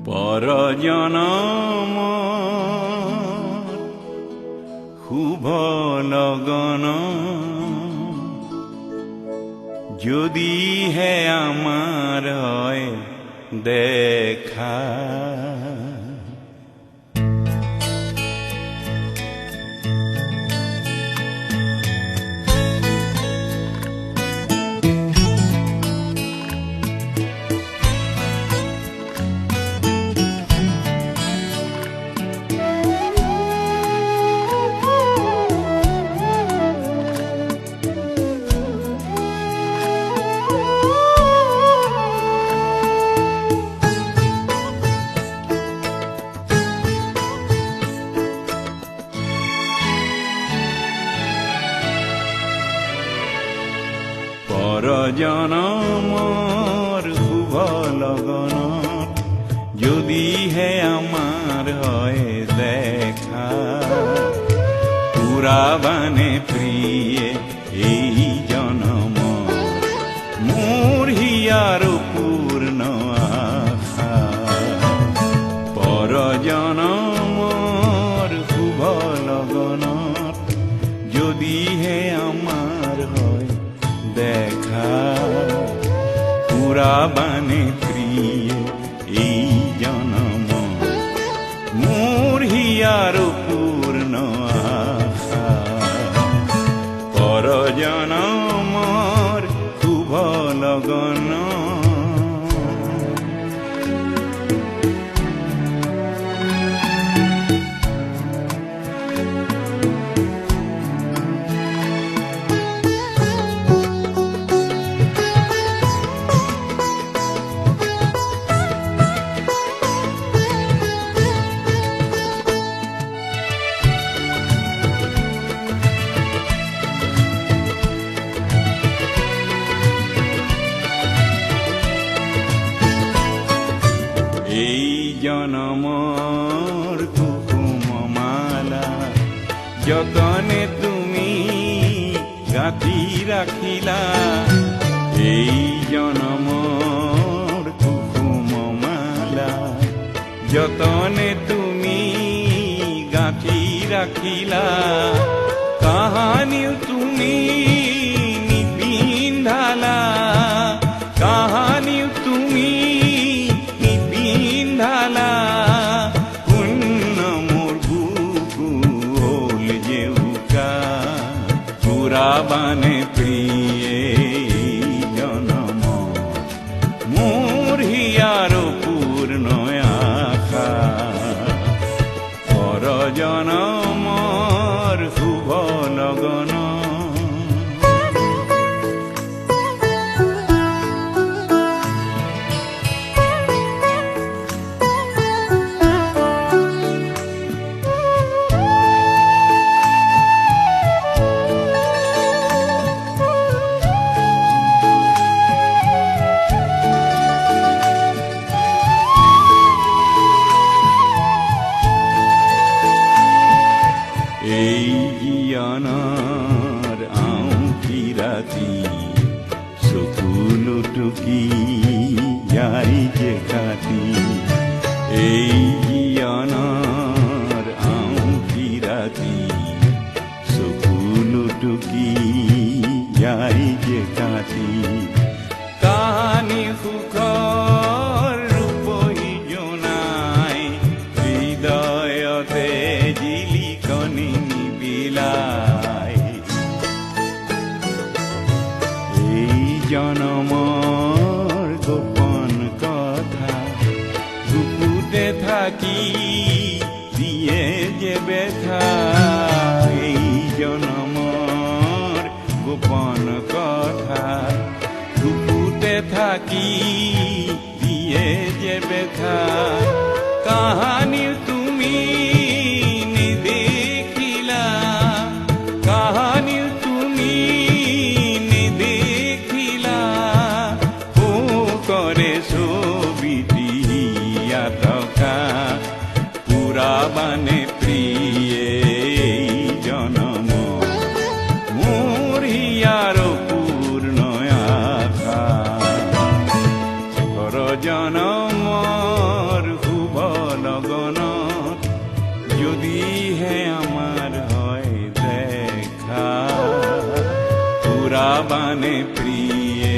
পৰজনম শুভ লগন যদিহে আমাৰ হয় দেখা। পৰজনমৰ শুভ লগনত যদিহে আমাৰ হয় দেখা, পুৰাবানে প্ৰিয়ে এই জনম মোৰ হিয়াৰ পূৰ্ণ আশা। পৰজনমৰ শুভ লগনত যদিহে আমাৰ হয় দেখা, পুৰাবানে প্ৰিয়ে এই জনম মোৰ হিয়াৰ পূৰ্ণ আশা। পৰজনমৰ শুভ লগন এই জনমৰ কুসুমমালা যতনে তুমি গাঁঠি ৰাখিলা। এই জনমৰ কুসুমমালা যতনে তুমি গাঁঠি ৰাখিলা। কাহানিও তুমি নিপিন্ধালা, কাহানিও তুমি নিপিন্ধালা। পুণ্য মোৰ বুকু হ'ল জেউকা, পুৰাবানে প্ৰিয়ে জনম মোৰ হিয়াৰ পূৰ্ণ আশা। পৰজনমৰ শুভ লগন এই জীয়নৰ আউঠি ৰাতি চকুলো টুকি যাই যে কাটি। এই জীয়নৰ আউঠি ৰাতি চকুলো টুকি যাই যে কাটি। কাহানি সুখৰ ৰূপহী জনাই হৃদয়তে জিলিকনি বিলাই। এই জনমৰ গোপন কথা বুকুতে থাকি দিয়ে যে ব্যথা। এই জনমৰ গোপন কথা বুকুতে থাকি দিয়ে যে ব্যথা। কাহানি তুমি নেদেখিলা, কাহানি তুমি নেদেখিলা। ও কৰে ছবিটি থকা, পুৰাবানে প্ৰিয়ে জনম মোৰ হিয়াৰ পূৰ্ণ আশা। পৰজনমৰ পাবানে প্ৰিয়ে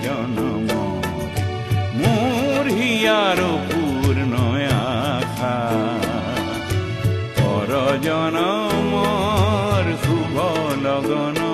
জনম মোৰ হিয়াৰ পূৰ্ণ আশা পৰ জনমৰ শুভ লগন